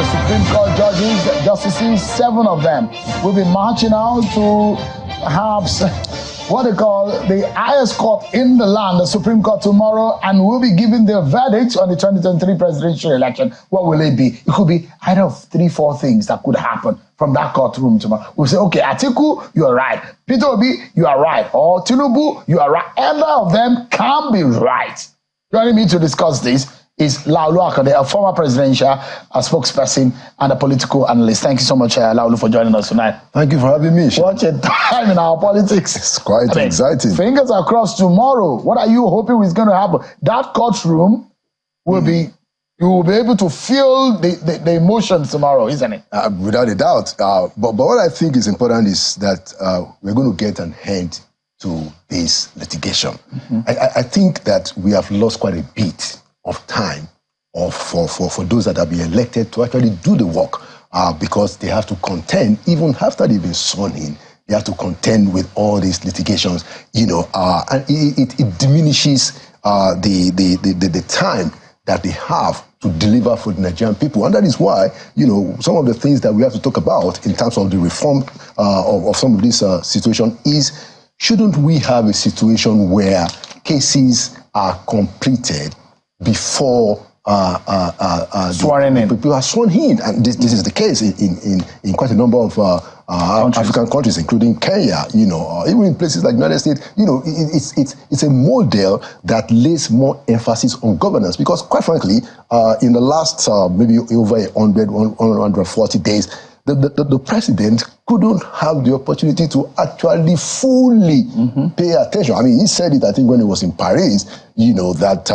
the Supreme Court justices, 7 of them will be marching out to perhaps what they call the highest court in the land, the Supreme Court, tomorrow, and will be giving their verdict on the 2023 presidential election. What will it be? It could be either of 3-4 things that could happen from that courtroom tomorrow. We'll say, okay, Atiku, you are right. Peter Obi, you are right. Or Tinubu, you are right. Either of them can be right. Joining me to discuss this is Laulu Akande, a former presidential spokesperson and a political analyst. Thank you so much, Laulu, for joining us tonight. Thank you for having me. Watch a time in our politics. It's quite exciting. Fingers are crossed tomorrow. What are you hoping is going to happen? That courtroom will be, you will be able to feel the emotions tomorrow, isn't it? Without a doubt. But what I think is important is that we're going to get an end to this litigation. I think that we have lost quite a bit of time for those that have been elected to actually do the work because they have to contend, even after they've been sworn in, they have to contend with all these litigations, you know, and it diminishes the time that they have to deliver for the Nigerian people. And that is why, you know, some of the things that we have to talk about in terms of the reform of some of this situation is, shouldn't we have a situation where cases are completed before people are sworn in? And this is the case in quite a number of African countries, including Kenya, you know, even in places like the United States. You know, it's a model that lays more emphasis on governance, because quite frankly, in the last maybe over 140 days, the president couldn't have the opportunity to actually fully pay attention. I mean, he said it, I think, when he was in Paris, you know, that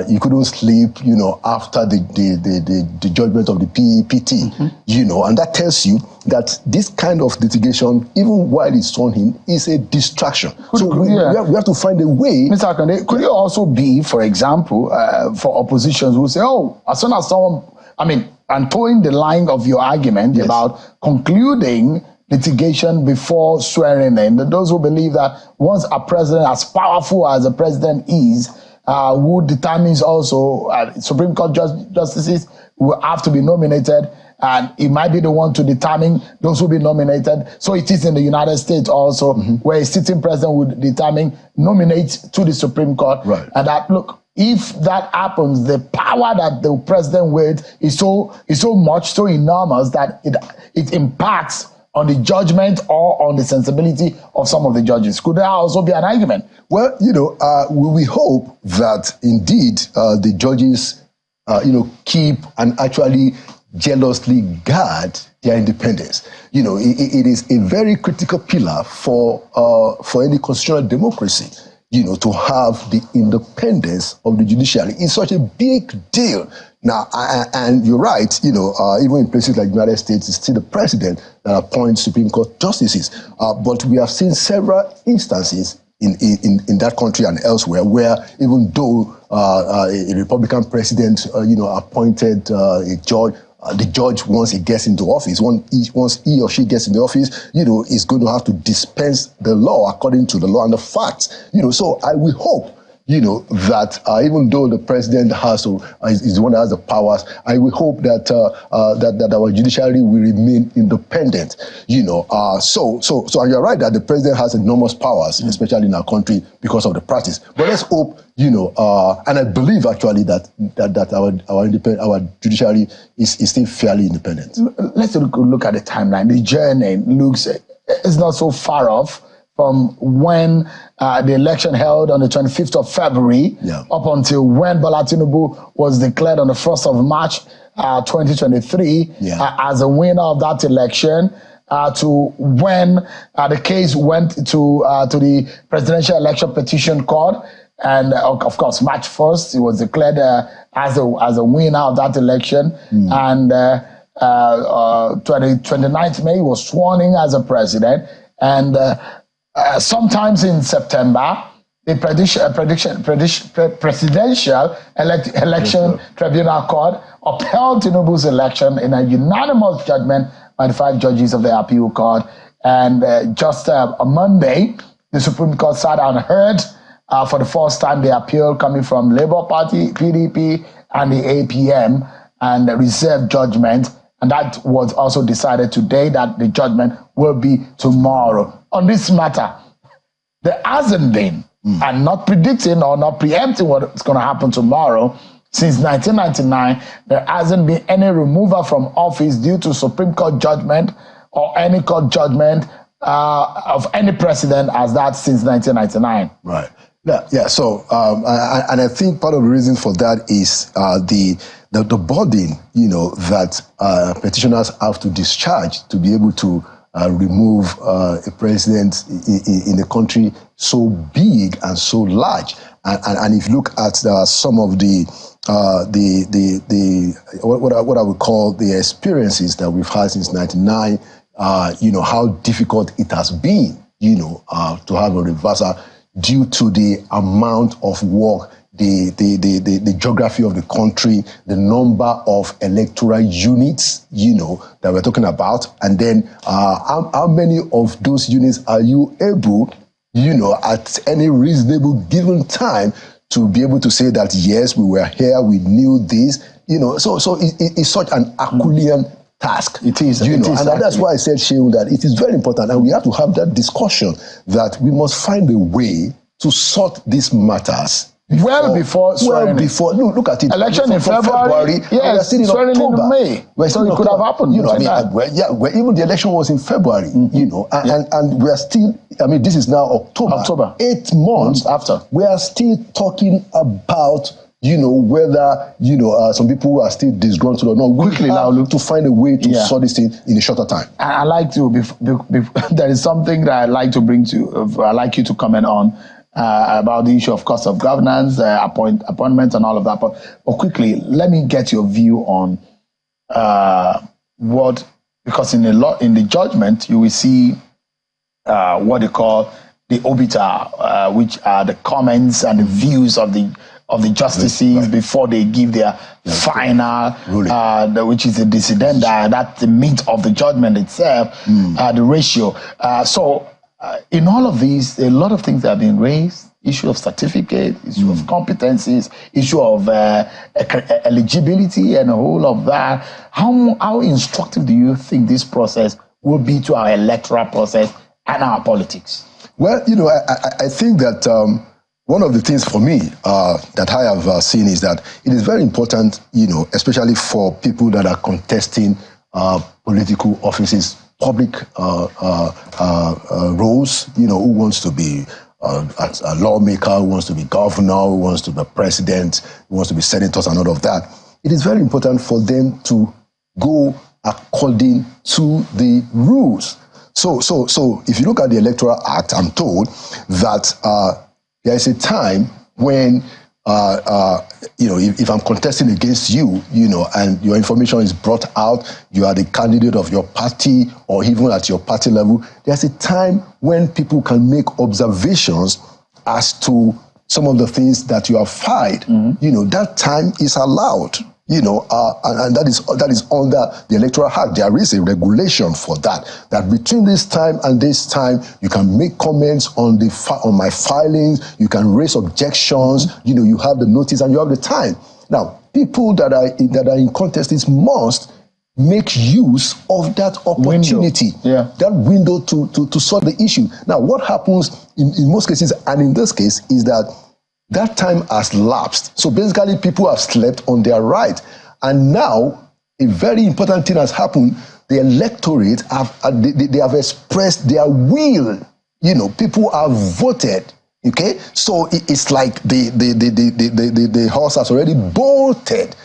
he couldn't sleep, you know, after the judgment of the PEPT, you know, and that tells you that this kind of litigation, even while it's sworn in, is a distraction. We have to find a way. Mr. Akande, could it also be, for example, for oppositions who say, oh, as soon as someone, I mean, and towing the line of your argument about concluding litigation before swearing in, those who believe that once a president, as powerful as a president is, who determines also Supreme Court justices will have to be nominated, and it might be the one to determine those who will be nominated. So it is in the United States also, where a sitting president would determine, nominate to the Supreme Court. Right. And that, look, if that happens, the power that the president wields is so much, so enormous that it impacts on the judgment or on the sensibility of some of the judges. Could there also be an argument? Well, you know, we hope that indeed the judges, you know, keep and actually jealously guard their independence. You know, it is a very critical pillar for any constitutional democracy, you know, to have the independence of the judiciary. It's such a big deal. Now, and you're right, you know, even in places like the United States, it's still the president that appoints Supreme Court justices. But we have seen several instances in that country and elsewhere where, even though a Republican president, you know, appointed a judge, the judge, once he gets into office, once he or she gets into office, you know, is going to have to dispense the law according to the law and the facts. You know, so we hope, you know, that even though the president is the one that has the powers, I will hope that that our judiciary will remain independent. You know, so you're right that the president has enormous powers, especially in our country, because of the practice. But let's hope, you know, and I believe actually that our judiciary is still fairly independent. Let's look at the timeline. The journey looks it's not so far off from when the election held on the 25th of February up until when Bola Tinubu was declared on the 1st of March 2023 as a winner of that election, to when the case went to the Presidential Election Petition Court. And of course, March 1st, he was declared as a winner of that election. And 29th May, he was sworn in as a president. And sometimes in September, the Presidential Election Tribunal Court upheld Tinubu's election in a unanimous judgment by the 5 judges of the appeal court. And just on Monday, the Supreme Court sat and heard for the first time the appeal coming from Labour Party, PDP, and the APM. and reserve judgment. And that was also decided today that the judgment will be tomorrow. On this matter, there hasn't been, and not predicting or not preempting what's going to happen tomorrow, since 1999, there hasn't been any removal from office due to Supreme Court judgment or any court judgment of any precedent as that since 1999. Right. Yeah. So, and I think part of the reason for that is the burden, that petitioners have to discharge to be able to remove a president in a country so big and so large. And if you look at some of what I would call the experiences that we've had since '99, how difficult it has been, to have a reversal due to the amount of work, the geography of the country, the number of electoral units, that we're talking about, and then how many of those units are you able, at any reasonable given time to be able to say that, yes, we were here, we knew this, so it's such an Herculean task. It is. And that's why I said, Shehu, that it is very important, and we have to have that discussion that we must find a way to sort these matters before look at it. Election in February. Yes, swearing in May. So it could have happened. Even the election was in February. And we are still. This is now October. 8 months after. We are still talking about whether some people are still disgruntled or not. Quickly now, look to find a way to sort this thing in a shorter time. I like to. There is something that I'd like to bring to. I'd like you to comment on. About the issue of cost of governance, appointments, and all of that. But quickly, let me get your view on because in the judgment you will see what they call the obiter, which are the comments and the views of the justices before they give their final, which is the dissidenda. That's the meat of the judgment itself, the ratio. In all of these, a lot of things have been raised: issue of certificate, issue of competencies, issue of eligibility, and a whole of that. How instructive do you think this process will be to our electoral process and our politics? Well, I think that one of the things for me that I have seen is that it is very important, especially for people that are contesting political offices, public roles, who wants to be a lawmaker, who wants to be governor, who wants to be president, who wants to be senators and all of that. It is very important for them to go according to the rules. So if you look at the Electoral Act, I'm told that there is a time when if I'm contesting against you, and your information is brought out, you are the candidate of your party or even at your party level, there's a time when people can make observations as to some of the things that you have filed. That time is allowed. And that is under the Electoral Act. There is a regulation for that between this time and this time, you can make comments on my filings, you can raise objections, you have the notice and you have the time. Now, people that are in contests must make use of that opportunity, that window to solve the issue. Now, what happens in most cases, and in this case, is that time has lapsed. So basically, people have slept on their right. And now, a very important thing has happened. The electorate they have expressed their will. People have voted. Okay, so it's like the horse has already bolted.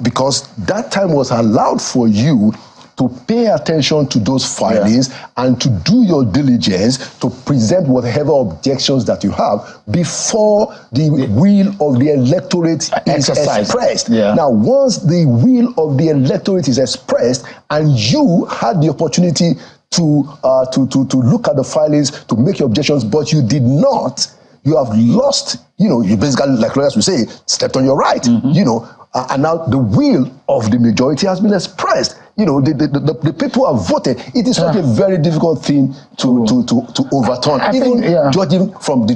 Because that time was allowed for you to pay attention to those filings and to do your diligence to present whatever objections that you have before the will of the electorate is expressed. Now, once the will of the electorate is expressed and you had the opportunity to look at the filings, to make your objections, but you did not, you have lost, you basically, like lawyers would say, stepped on your right, and now the will of the majority has been expressed. The people have voted. It is not a very difficult thing to overturn, judging from the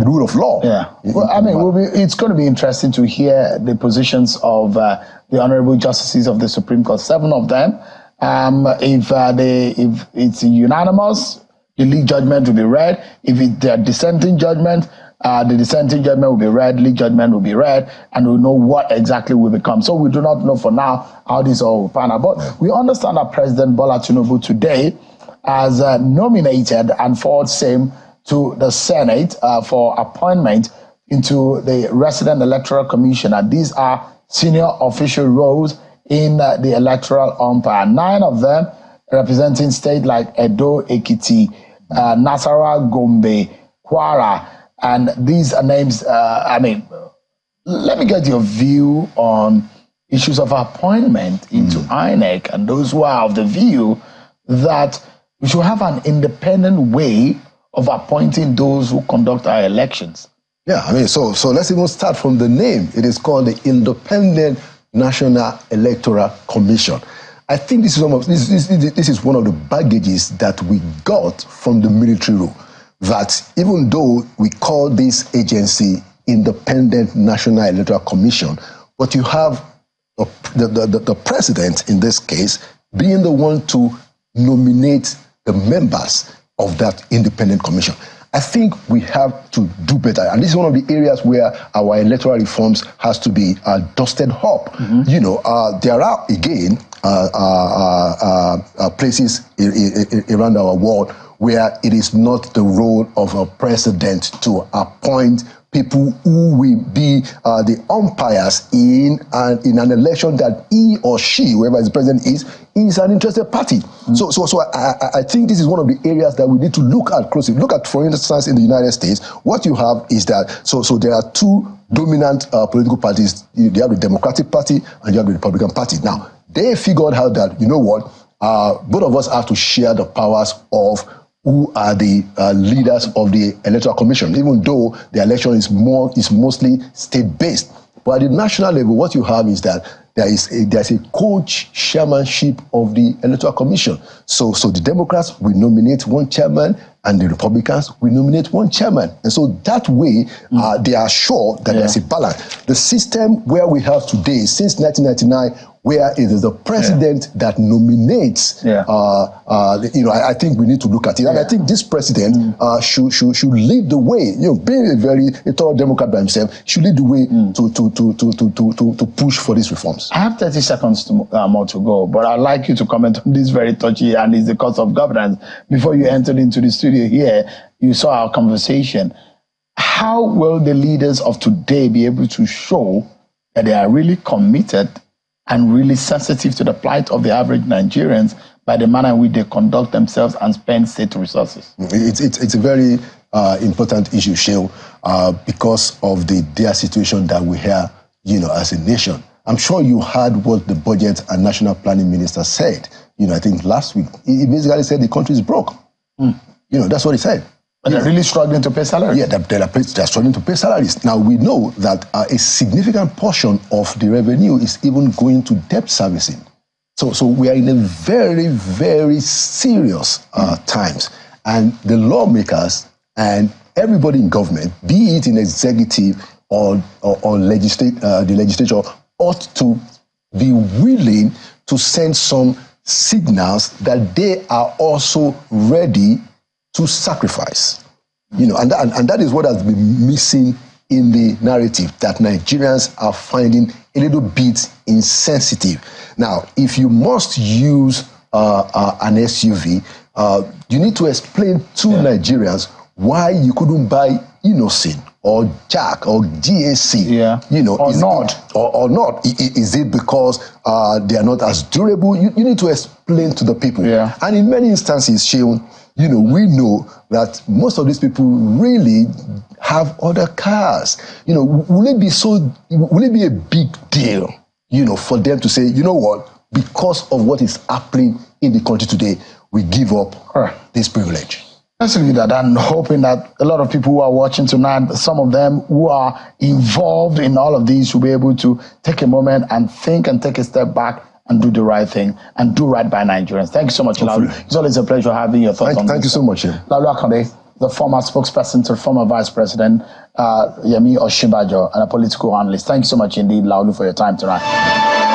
rule of law. Yeah. Well, I mean, it's going to be interesting to hear the positions of the honorable justices of the Supreme Court, 7 of them. If it's unanimous, the lead judgment will be read. If it's a dissenting judgment, the dissenting judgment will be read, lead judgment will be read, and we'll know what exactly will become. So we do not know for now how this all will pan out. But we understand that President Bola Tinubu today has nominated and forwarded same to the Senate for appointment into the Resident Electoral Commissioner. These are senior official roles in the electoral umpire. 9 of them representing states like Edo, Ekiti, Nasarawa, Gombe, Kwara, and these are names. I mean, let me get your view on issues of appointment into INEC and those who are of the view that we should have an independent way of appointing those who conduct our elections. Yeah, I mean, so let's even start from the name. It is called the Independent National Electoral Commission. I think this is one of the baggages that we got from the military rule, that even though we call this agency Independent National Electoral Commission, but you have the president, in this case, being the one to nominate the members of that independent commission. I think we have to do better. And this is one of the areas where our electoral reforms has to be dusted up. There are, again, places around our world where it is not the role of a president to appoint people who will be the umpires in an election that he or she, whoever the president is an interested party. So I think this is one of the areas that we need to look at closely. Look at, for instance, in the United States, what you have is that, so there are 2 dominant political parties. You have the Democratic Party and you have the Republican Party. Now, they figured out that, you know what, both of us have to share the powers of who are the leaders of the Electoral Commission, even though the election is mostly state-based. But at the national level, what you have is that there's a co-chairmanship of the Electoral Commission. So the Democrats will nominate one chairman and the Republicans will nominate one chairman. And so that way, they are sure that there's a balance. The system where we have today, since 1999, where it is the president that nominates, I think we need to look at it. And I think this president should lead the way. Being a thorough Democrat by himself, should lead the way to push for these reforms. I have 30 seconds more to go, but I'd like you to comment on this very touchy, and it's the cost of governance. Before you entered into the studio here, you saw our conversation. How will the leaders of today be able to show that they are really committed and really sensitive to the plight of the average Nigerians by the manner in which they conduct themselves and spend state resources? It's a very important issue, Shale, because of the dire situation that we have, as a nation. I'm sure you heard what the Budget and National Planning Minister said, I think last week. He basically said the country is broke. That's what he said. But they're really struggling to pay salaries. Yeah, they're struggling to pay salaries. Now, we know that a significant portion of the revenue is even going to debt servicing. So we are in a very, very serious times. And the lawmakers and everybody in government, be it in executive or the legislature, ought to be willing to send some signals that they are also ready to sacrifice, and that is what has been missing in the narrative, that Nigerians are finding a little bit insensitive. Now, if you must use an SUV, you need to explain to Nigerians why you couldn't buy Innocent or Jack or GAC, or not. Is it because they are not as durable? You need to explain to the people. Yeah. And in many instances, Sheon, we know that most of these people really have other cars. Will it be a big deal, for them to say, you know what, because of what is happening in the country today, we give up this privilege? Let's leave that, and hoping that a lot of people who are watching tonight, some of them who are involved in all of these, will be able to take a moment and think and take a step back and do the right thing and do right by Nigerians. Thank you so much, Laulu. It's always a pleasure having your thoughts on this. Thank you so much. Laulu Akande, the former spokesperson to the former Vice President Yemi Osinbajo, and a political analyst. Thank you so much indeed, Laulu, for your time tonight.